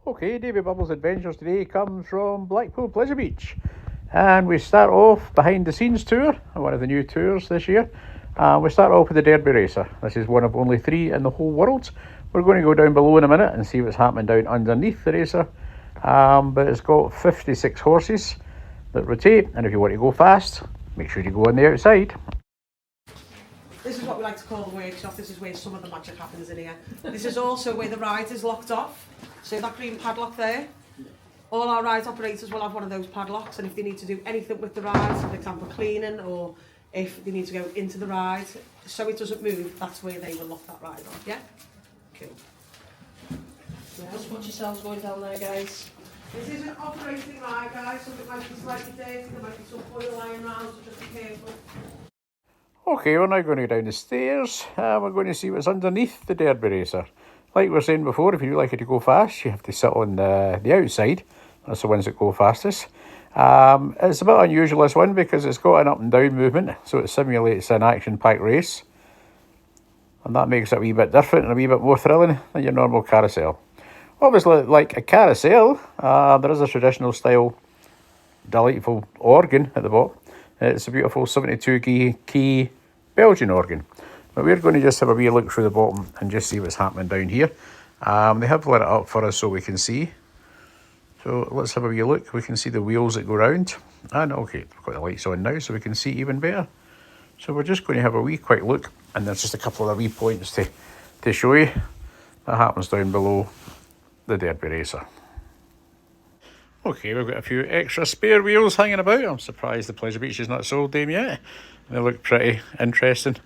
Okay, David Bubble's Adventures today comes from Blackpool Pleasure Beach. And we start off behind the scenes tour, one of the new tours this year. We start off with the Derby Racer. This is one of only 3 in the whole world. We're going to go down below in a minute and see what's happening down underneath the racer. But it's got 56 horses that rotate, and if you want to go fast, make sure you go on the outside. This is what we like to call the workshop. This is where some of the magic happens in here. This is also where the ride is locked off. So that green padlock there, all our ride operators will have one of those padlocks, and if they need to do anything with the ride, for example cleaning, or if they need to go into the ride so it doesn't move, that's where they will lock that ride on. Yeah? Cool. Yeah. Just watch yourselves going down there, guys. This is an operating ride, guys, so it might be slightly dirty, there might be some oil lying around, so just be careful. Okay, we're now going to go down the stairs. We're going to see what's underneath the Derby Racer. Like we were saying before, if you like it to go fast, you have to sit on the outside. That's the ones that go fastest. It's a bit unusual, this one, because it's got an up and down movement, so it simulates an action-packed race. And that makes it a wee bit different and a wee bit more thrilling than your normal carousel. Obviously, like a carousel, there is a traditional style, delightful organ at the bottom. It's a beautiful 72 key Belgian organ. But we're going to just have a wee look through the bottom and just see what's happening down here. They have lit it up for us so we can see. So let's have a wee look. We can see the wheels that go round. And okay, we've got the lights on now so we can see even better. So we're just going to have a wee quick look, and there's just a couple of wee points to show you. That happens down below the Derby Racer. Okay, we've got a few extra spare wheels hanging about. I'm surprised the Pleasure Beach is not sold them yet. They look pretty interesting.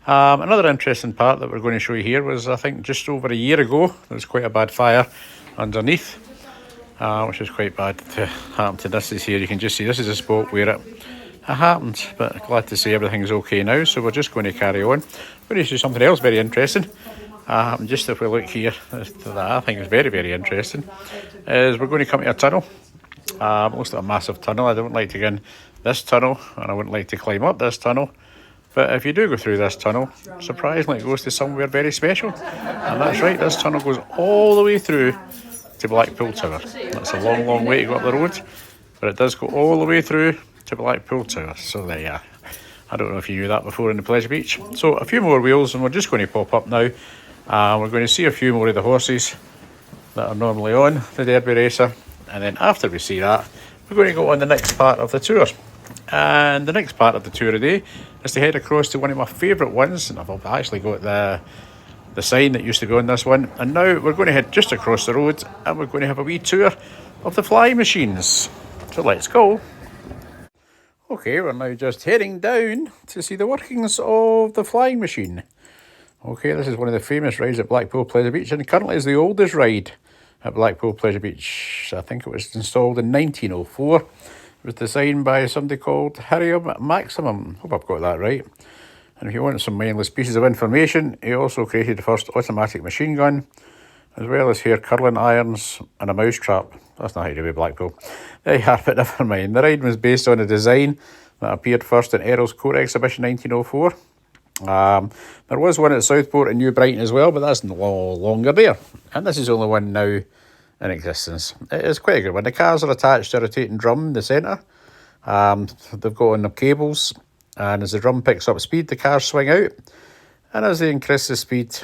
Another interesting part that we're going to show you here was, I think, just over a year ago, there was quite a bad fire underneath, which is quite bad to happen to this. Is here, you can just see this is a spot where it happened, but glad to see everything's okay now, so we're just going to carry on. We're going to see something else very interesting. Just if we look here, that I think is very, very interesting, is we're going to come to a tunnel. Looks like a massive tunnel. I don't like to get in this tunnel, and I wouldn't like to climb up this tunnel. But if you do go through this tunnel, surprisingly it goes to somewhere very special. And that's right, this tunnel goes all the way through to Blackpool Tower. That's a long, long way to go up the road, but it does go all the way through to Blackpool Tower. So there you are. I don't know if you knew that before in the Pleasure Beach. So a few more wheels, and we're just going to pop up now. We're going to see a few more of the horses that are normally on the Derby Racer. And then after we see that, we're going to go on the next part of the tour. And the next part of the tour today is to head across to one of my favourite ones. And I've actually got the sign that used to be on this one. And now we're going to head just across the road, and we're going to have a wee tour of the flying machines. So let's go. Okay, we're now just heading down to see the workings of the flying machine. Okay, this is one of the famous rides at Blackpool Pleasure Beach, and currently is the oldest ride at Blackpool Pleasure Beach. I think it was installed in 1904. It was designed by somebody called Harrium Maximum. Hope I've got that right. And if you want some mindless pieces of information, he also created the first automatic machine gun, as well as hair curling irons and a mouse trap. That's not how you do it, Blackpool. There you are, but never mind. The ride was based on a design that appeared first in Errol's Court Exhibition 1904. There was one at Southport in New Brighton as well, but that's no longer there. And this is the only one now in existence. It is quite a good one. The cars are attached to a rotating drum in the centre. They've got on the cables, and as the drum picks up speed, the cars swing out. And as they increase the speed,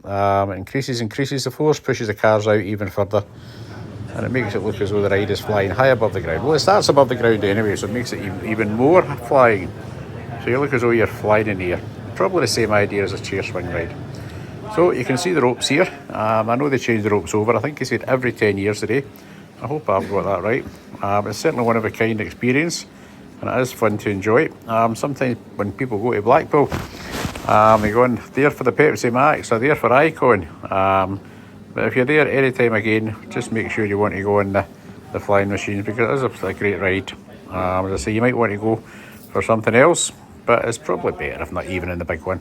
it increases the force, pushes the cars out even further. And it makes it look as though the ride is flying high above the ground. Well, it starts above the ground anyway, so it makes it even more flying. So you look as though you're flying in the air. Probably the same idea as a chair swing ride. So you can see the ropes here. I know they changed the ropes over. I think he said every 10 years today. I hope I've got that right. It's certainly one of a kind experience, and it is fun to enjoy. Sometimes when people go to Blackpool, they go in there for the Pepsi Max or there for Icon. But if you're there any time again, just make sure you want to go on the flying machines, because it is a great ride. As I say, you might want to go for something else, but it's probably better if not even in the big one.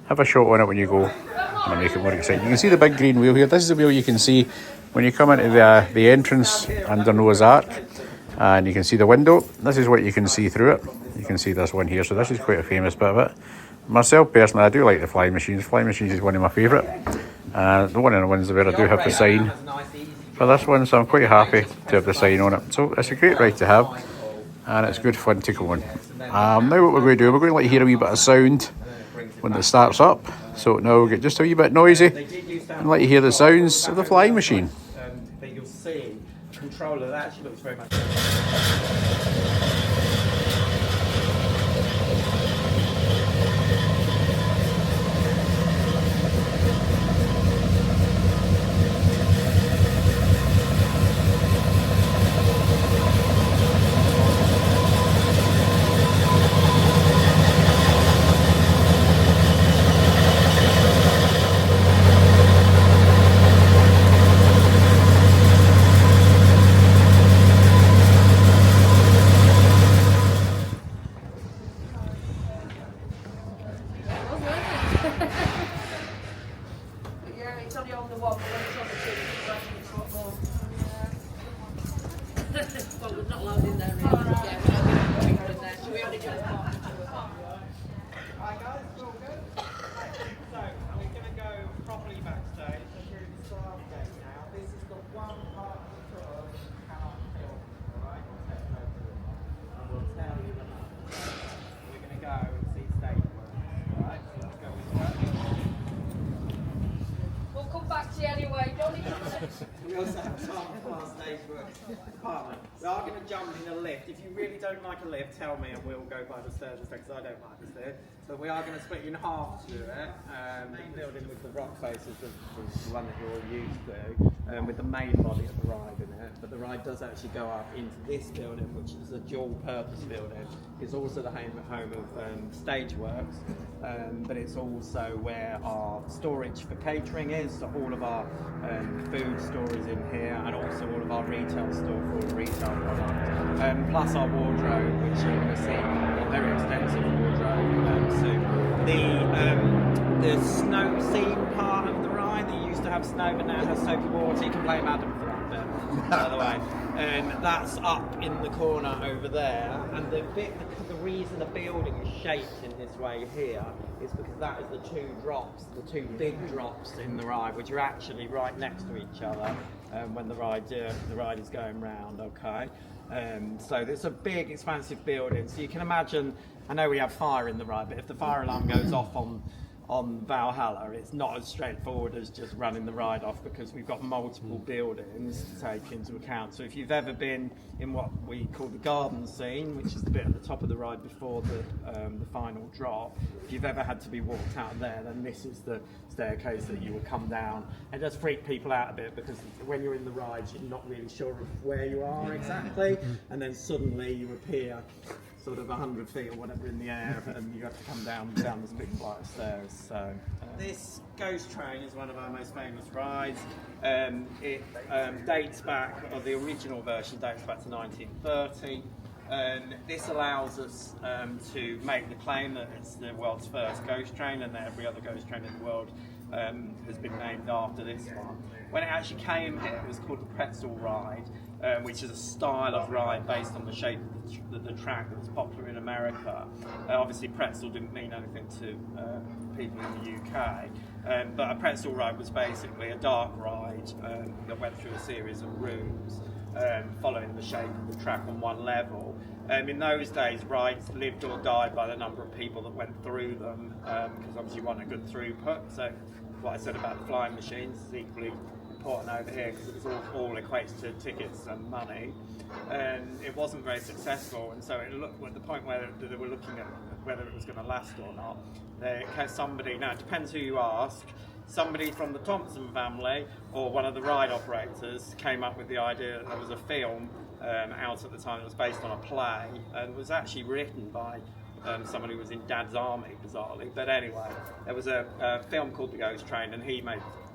Have a shot on it when you go, and it'll make it more exciting. You can see the big green wheel here. This is the wheel you can see when you come into the entrance under Noah's Ark, and you can see the window. This is what you can see through it. You can see this one here, so this is quite a famous bit of it. Myself personally, I do like the flying machines. Flying machines is one of my favourite. The one of the ones where I do have the sign for this one, so I'm quite happy to have the sign on it. So it's a great ride to have, and it's good fun to go on. Now what we're going to do, we're going to let you hear a wee bit of sound when it starts up. So now we'll get just a wee bit noisy and let you hear the sounds of the flying machine. But you'll see the controller that actually looks very much. Yeah, it's only on the one, but when it's on the two, it's a lot more. Well, we're not allowed in there really. Yeah, we're not allowed in there, so we only do it part of the Alright guys, it's all good. So, we're going to go properly backstage. We're in the staff gate now. This is the one part of the tour that you cannot film. Alright, and we'll tell you the number. We're going to go and see stage work. Alright, so let's go this way. We'll come back to you anyway, don't need to. We also have time for our stage work department. We are going to jump in a lift. If you really don't like a lift, tell me and we'll go by the stairs instead, because I don't like the stairs. But we are going to split you in half to it. The building with the rock face is the one that you're all used to, with the main body of the ride in it. But the ride does actually go up into this building, which is a dual purpose building. It's also the home of Stageworks, but it's also where our storage for catering is. So all of our food stores in here, and also all of our retail store for all the retail products, plus our wardrobe, which you're going to see a very extensive wardrobe soon. The snow scene part of the ride, that used to have snow but now has soapy water, you can blame Adam for that bit, by the way. That's up in the corner over there, and the reason the building is shaped in this way here is because that is the two big drops in the ride, which are actually right next to each other when the ride is going round. Okay, so it's a big, expansive building. So you can imagine. I know we have fire in the ride, but if the fire alarm goes off on Valhalla, it's not as straightforward as just running the ride off, because we've got multiple buildings to take into account. So if you've ever been in what we call the garden scene, which is the bit at the top of the ride before the final drop, if you've ever had to be walked out there, then this is the staircase that you will come down. It does freak people out a bit, because when you're in the ride, you're not really sure of where you are exactly, and then suddenly you appear sort of 100 feet or whatever in the air, and you have to come down this big flight of stairs. So this ghost train is one of our most famous rides. It dates back, or the original version dates back to 1930. This allows us to make the claim that it's the world's first ghost train, and that every other ghost train in the world has been named after this one. When it actually came here, it was called the pretzel ride, which is a style of ride based on the shape of the track that was popular in America. Obviously pretzel didn't mean anything to people in the UK, but a pretzel ride was basically a dark ride that went through a series of rooms following the shape of the track on one level. In those days, rides lived or died by the number of people that went through them, because obviously you want a good throughput. So what I said about the flying machines is equally important over here, because it was all equates to tickets and money, and it wasn't very successful. And so it looked at the point where they were looking at whether it was going to last or not. Now it depends who you ask. Somebody from the Thompson family or one of the ride operators came up with the idea that there was a film out at the time that was based on a play, and was actually written by somebody who was in Dad's Army, bizarrely. But anyway, there was a film called The Ghost Train, and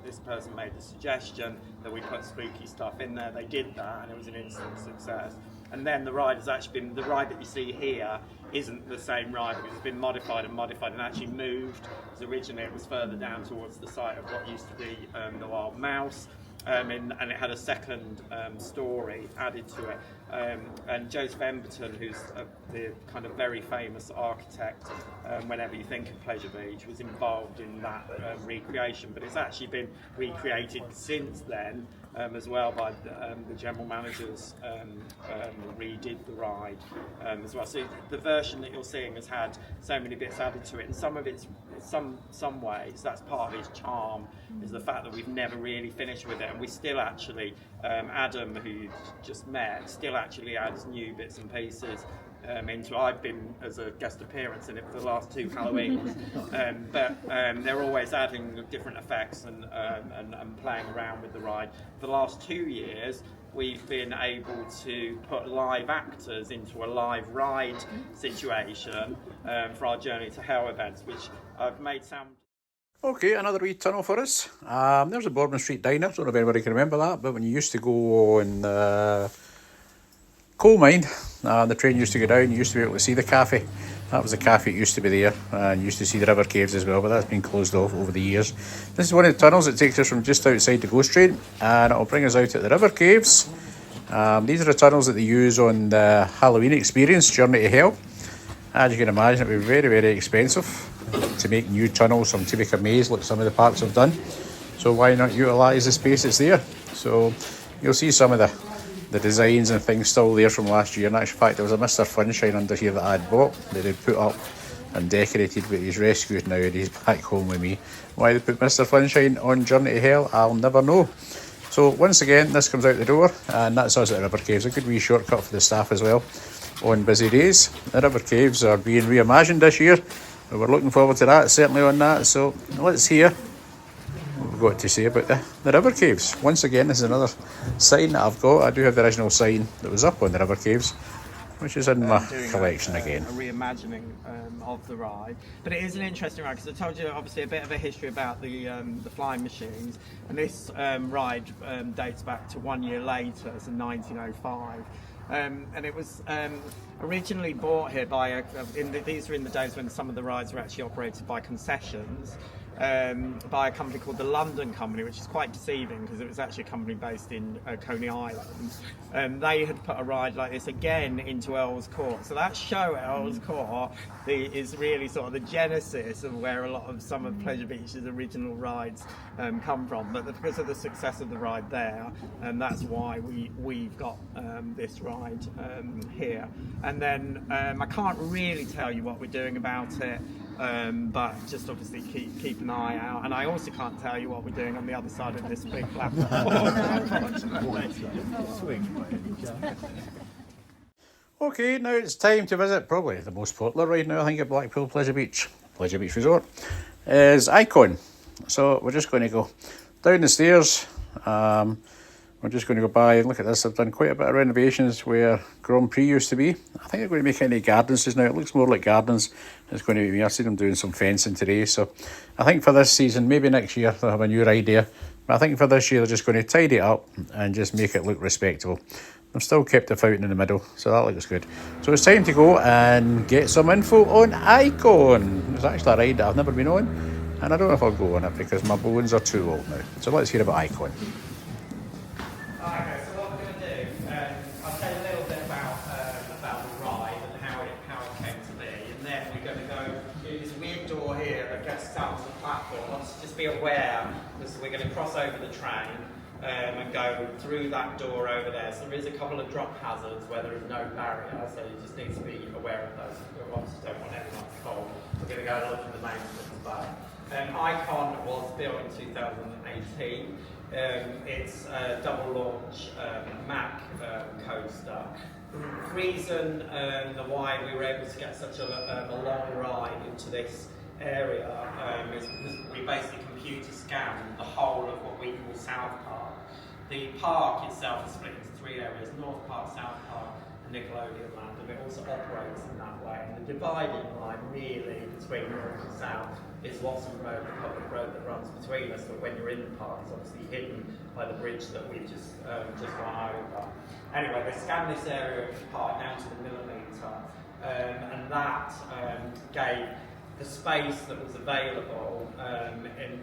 this person made the suggestion that we put spooky stuff in there. They did that, and it was an instant success. And then the ride has actually been, the ride that you see here isn't the same ride, because it's been modified and actually moved, because originally it was further down towards the site of what used to be the Wild Mouse. And it had a second story added to it. And Joseph Emberton, who's the kind of very famous architect, whenever you think of Pleasure Beach, was involved in that recreation. But it's actually been recreated since then as well by the general managers redid the ride as well. So the version that you're seeing has had so many bits added to it, and some of it's some ways that's part of its charm, is the fact that we've never really finished with it, and we still actually Adam, who you just met, still actually adds new bits and pieces into. I've been as a guest appearance in it for the last 2 Halloweens, but they're always adding different effects and playing around with the ride. For the last 2 years, we've been able to put live actors into a live ride situation for our Journey to Hell events, which I've made sound. Okay, another wee tunnel for us. There's a Bourbon Street Diner. Don't know if anybody can remember that, but when you used to go on coal mine, the train used to go down, you used to be able to see the cafe. That was the cafe that used to be there, and you used to see the river caves as well, but that's been closed off over the years. This is one of the tunnels that takes us from just outside the Ghost Train, and it'll bring us out at the river caves. These are the tunnels that they use on the Halloween experience, Journey to Hell. As you can imagine, it would be very, very expensive to make new tunnels from Tibica Maze like some of the parks have done. So why not utilise the space that's there? So you'll see some of the designs and things still there from last year. In actual fact, there was a Mr. Funshine under here that I'd bought that they'd put up and decorated, but he's rescued now and he's back home with me. Why they put Mr. Funshine on Journey to Hell, I'll never know. So once again, this comes out the door, and that's us at the River Caves. A good wee shortcut for the staff as well on busy days. The River Caves are being reimagined this year. We're looking forward to that, certainly on that. So let's hear what we've got to say about the River Caves. Once again, this is another sign that I've got. I do have the original sign that was up on the River Caves, which is in my collection again. A reimagining of the ride, but it is an interesting ride because I told you obviously a bit of a history about the flying machines, and this ride dates back to 1 year later, so 1905. And it was originally bought here by these are in the days when some of the rides were actually operated by concessions, by a company called the London Company, which is quite deceiving because it was actually a company based in Coney Island. They had put a ride like this again into Earl's Court. So that show at Earl's Court is really sort of the genesis of where a lot of some of Pleasure Beach's original rides come from. But because of the success of the ride there, that's why we've got this ride here. And then I can't really tell you what we're doing about it. But just obviously keep an eye out, and I also can't tell you what we're doing on the other side of this big platform. Okay, now it's time to visit probably the most popular ride now, I think, at Blackpool Pleasure Beach Resort, is Icon. So we're just going to go down the stairs. We're just going to go by and look at this. I've done quite a bit of renovations where Grand Prix used to be. I think they're going to make any gardens just now. It looks more like gardens. It's going to be me. I see them doing some fencing today. So I think for this season, maybe next year, they'll have a new ride there. But I think for this year, they're just going to tidy it up and just make it look respectable. They've still kept the fountain in the middle, so that looks good. So it's time to go and get some info on Icon. There's actually a ride that I've never been on, and I don't know if I'll go on it because my bones are too old now. So let's hear about Icon. Okay, so what we're going to do, I'll tell you a little bit about the ride and how it came to be, and then we're going to go through this weird door here that gets us out to the platform. So just be aware, because we're going to cross over the train and go through that door over there. So there is a couple of drop hazards where there is no barrier, so you just need to be aware of those. We obviously don't want anyone to fall. We're going to go and look at the main as well. Icon was built in 2018. It's a double launch Mac coaster. The reason why we were able to get such a long ride into this area is because we basically computer scanned the whole of what we call South Park. The park itself is split into 3 areas: North Park, South Park, and Nickelodeon Land, and it also operates in that way. And the dividing line really between North and South is Watson Road, the public road that runs between us, but when you're in the park, it's obviously hidden by the bridge that we've just gone over. Anyway, they scanned this area of the park down to the millimetre, and that gave the space that was available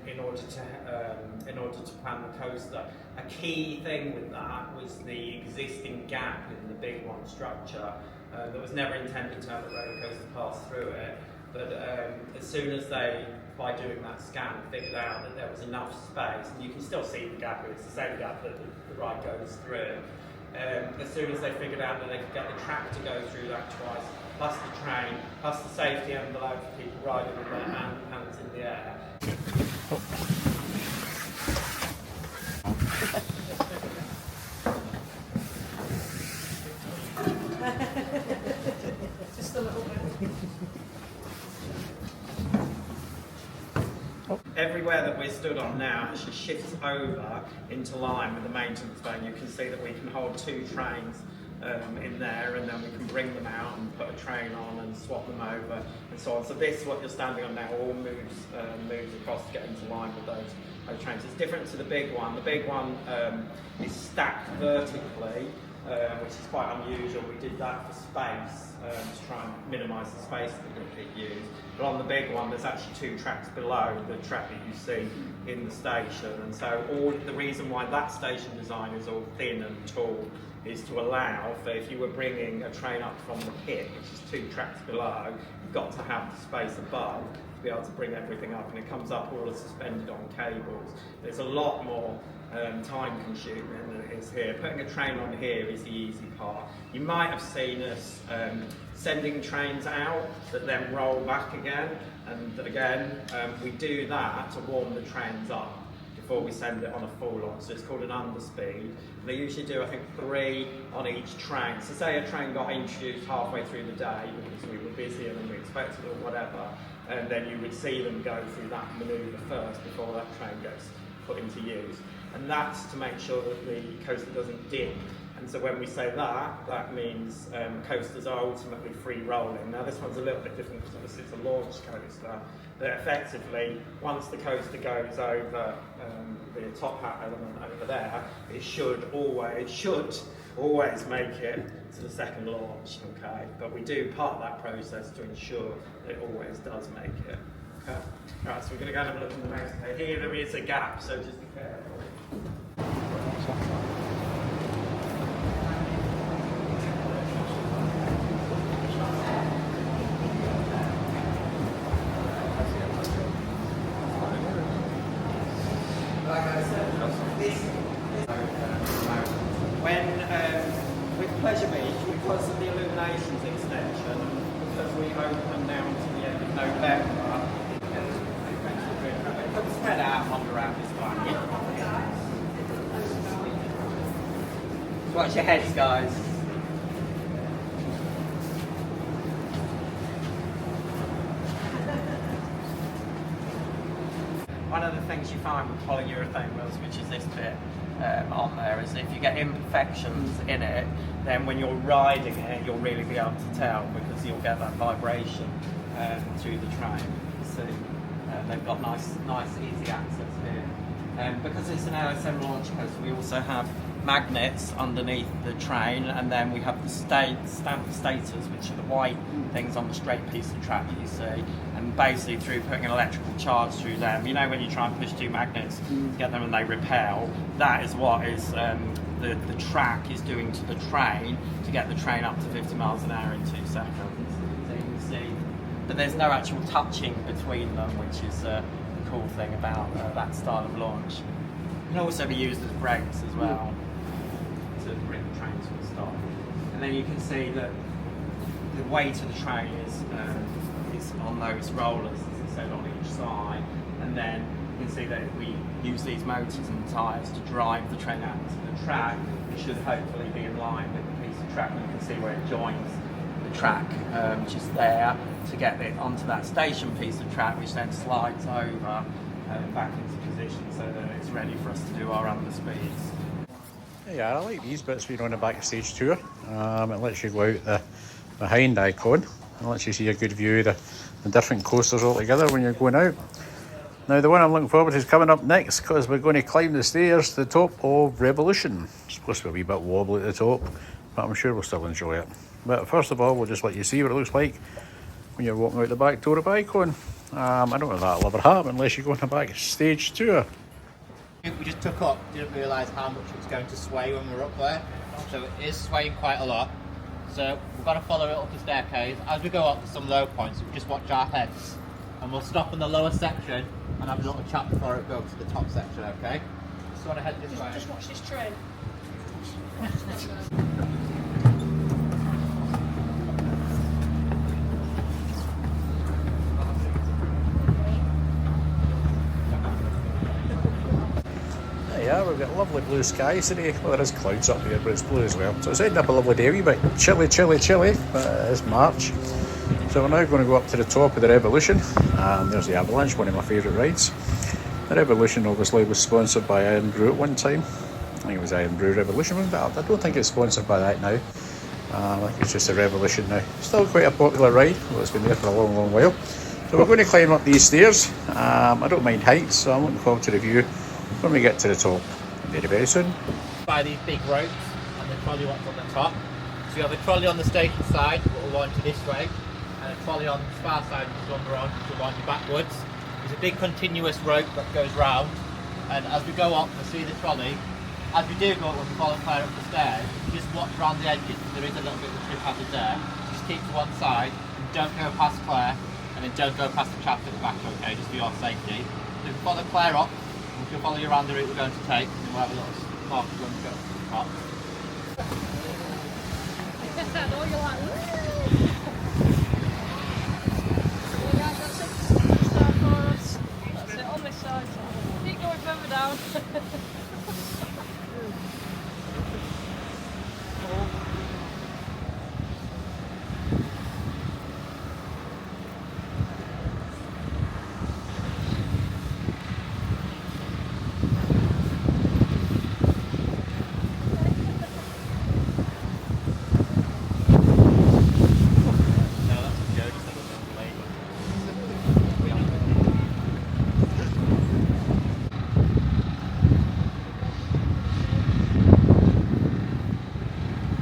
in order to plan the coaster. A key thing with that was the existing gap in the Big One structure that was never intended to have a roller coaster pass through it. But as soon as they, by doing that scan, figured out that there was enough space, and you can still see the gap, it's the same gap that the ride goes through. As soon as they figured out that they could get the track to go through that twice, plus the train, plus the safety envelope for people riding with their hands in the air. Just a little bit. Everywhere that we're stood on now actually shifts over into line with the maintenance bay. You can see that we can hold 2 trains in there, and then we can bring them out and put a train on and swap them over and so on. So this, what you're standing on now, all moves across to get into line with those trains. It's different to the big one. The big one is stacked vertically, which is quite unusual. We did that for space, to try and minimise the space that it used. But on the big one, there's actually 2 tracks below the track that you see in the station. And so the reason why that station design is all thin and tall is to allow for, if you were bringing a train up from the pit, which is 2 tracks below, you've got to have the space above to be able to bring everything up, and it comes up all suspended on cables. There's a lot more time consuming than it is here. Putting a train on here is the easy part. You might have seen us sending trains out that then roll back again, and again we do that to warm the trains up before we send it on a full launch. So it's called an underspeed. They usually do, I think, 3 on each train. So say a train got introduced halfway through the day because we were busier than we expected or whatever, and then you would see them go through that manoeuvre first before that train gets put into use. And that's to make sure that the coaster doesn't dip. And so when we say that, that means coasters are ultimately free rolling. Now this one's a little bit different because obviously it's a launch coaster, but effectively, once the coaster goes over the top hat element over there, it should always make it to the second launch, okay? But we do part of that process to ensure that it always does make it, okay? Right, so we're going to go and have a look in the next page. Here there is a gap, so just be careful. With Pleasure Beach, because of the illuminations extension, because we open now to the end of November, put the spread out, wander around this one. Watch your heads, guys. One of the things you find with polyurethane wheels, which is this bit on there, is if you get imperfections in it, then when you're riding it, you'll really be able to tell, because you'll get that vibration through the train. So they've got nice easy access here. Because it's an LSM launch coaster, we also have magnets underneath the train, and then we have the stamp stators, which are the white things on the straight piece of track that you see, and basically through putting an electrical charge through them, you know when you try and push 2 magnets to get them and they repel, that is what is the track is doing to the train to get the train up to 50 miles an hour in 2 seconds. So you can see, but there's no actual touching between them, which is the cool thing about that style of launch. It can also be used as brakes as well, to bring the train to a stop. And then you can see that the weight of the train is on those rollers, as I said, on each side. And then you can see that if we use these motors and tyres to drive the train out to the track, it should hopefully be in line with the piece of track. And you can see where it joins the track just there to get it onto that station piece of track, which then slides over back into position so that it's ready for us to do our underspeeds. Yeah, I like these bits when you're on a backstage tour. It lets you go out the behind icon and lets you see a good view of the different coasters all together when you're going out. Now the one I'm looking forward to is coming up next, because we're going to climb the stairs to the top of Revolution. It's supposed to be a wee bit wobbly at the top, but I'm sure we'll still enjoy it. But first of all, we'll just let you see what it looks like when you're walking out the back door of Icon. I don't know if that'll ever happen unless you go on a backstage tour. We just took up, didn't realise how much it was going to sway when we were up there. So it is swaying quite a lot. So we've got to follow it up the staircase. As we go up to some low points, we just watch our heads. And we'll stop in the lower section and have a little chat before it goes to the top section, okay? Just want to head this way. Just watch this train. Yeah, we've got lovely blue skies today. Well, there is clouds up here, but it's blue as well. So it's ended up a lovely day, a wee bit chilly, but it is March. So we're now going to go up to the top of the Revolution. There's the Avalanche, one of my favourite rides. The Revolution obviously was sponsored by Iron Brew at one time. I think it was Iron Brew Revolution, but I don't think it's sponsored by that now. I think it's just a Revolution now. Still quite a popular ride, although it's been there for a long, long while. So we're going to climb up these stairs. I don't mind heights, so I'm looking forward to the view when we get to the top very, very soon. By these big ropes and the trolley ones on the top. So you have a trolley on the station side that will launch you this way, and a trolley on the far side which will launch you backwards. There's a big continuous rope that goes round, and as we go up to see the trolley, as we do go up when we follow Claire up the stairs, you just watch around the edges. There is a little bit of a trip hazard there. Just keep to one side and don't go past Claire, and then don't go past the chap at the back, okay, just for your safety. So if we follow Claire up, we'll follow you around the route we're going to take, and then we'll have a little mark when we go to the top. I know you're like, woo! You guys, that's it. Start for us. That's it, on this side. Keep going further down.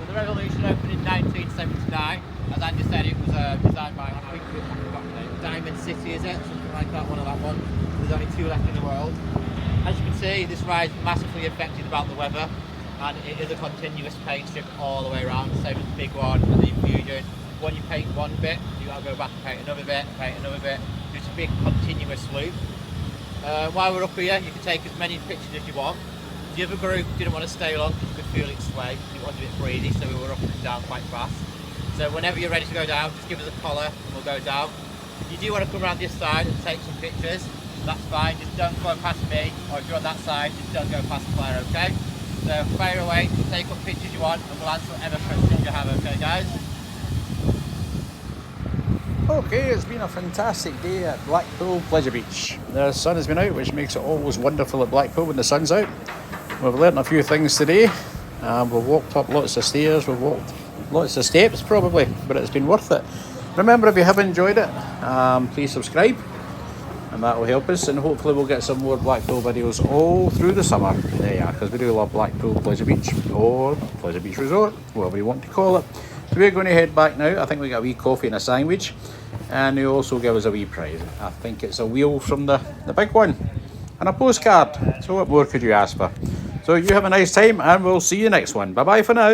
The Revolution opened in 1979. As Andy said, it was designed by, I think, Diamond City, is it? Something like that, one of that one. There's only 2 left in the world. As you can see, this ride is massively affected about the weather, and it is a continuous paint strip all the way around, same as the big one and the Infusion. When you paint one bit, you got to go back and paint another bit, It's a big continuous loop. While we're up here, you can take as many pictures as you want. The other group didn't want to stay long because you could feel it sway. It was a bit breezy, so we were up and down quite fast. So whenever you're ready to go down, just give us a collar and we'll go down. If you do want to come around this side and take some pictures, that's fine. Just don't go past me, or if you're on that side, just don't go past Claire, okay? So fire away, take what pictures you want, and we'll answer whatever questions you have, okay guys? Okay, it's been a fantastic day at Blackpool Pleasure Beach. The sun has been out, which makes it always wonderful at Blackpool when the sun's out. We've learnt a few things today. We've walked up lots of stairs, we've walked lots of steps probably, but it's been worth it. Remember, if you have enjoyed it, please subscribe, and that will help us, and hopefully we'll get some more Blackpool videos all through the summer. There you are, because we do love Blackpool Pleasure Beach, or Pleasure Beach Resort, whatever you want to call it. So we're going to head back now. I think we got a wee coffee and a sandwich, and they also give us a wee prize. I think it's a wheel from the big one, and a postcard. So what more could you ask for? So you have a nice time, and we'll see you next one. Bye bye for now.